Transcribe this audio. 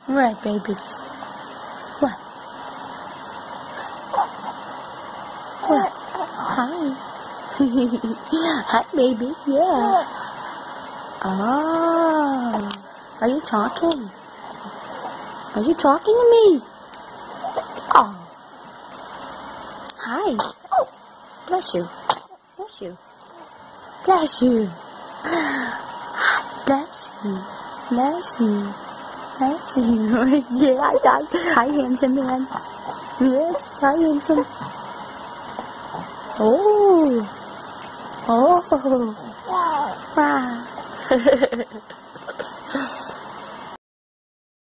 Right, baby. What? What? Hi. Hi, baby. Yeah. Oh. Are you talking? Are you talking to me? Oh. Hi. Oh. Bless you. Bless you. Bless you. Bless you. Bless you. Bless you. Yeah, hi, handsome man. Yes, hi, handsome. Oh. Oh. Wow.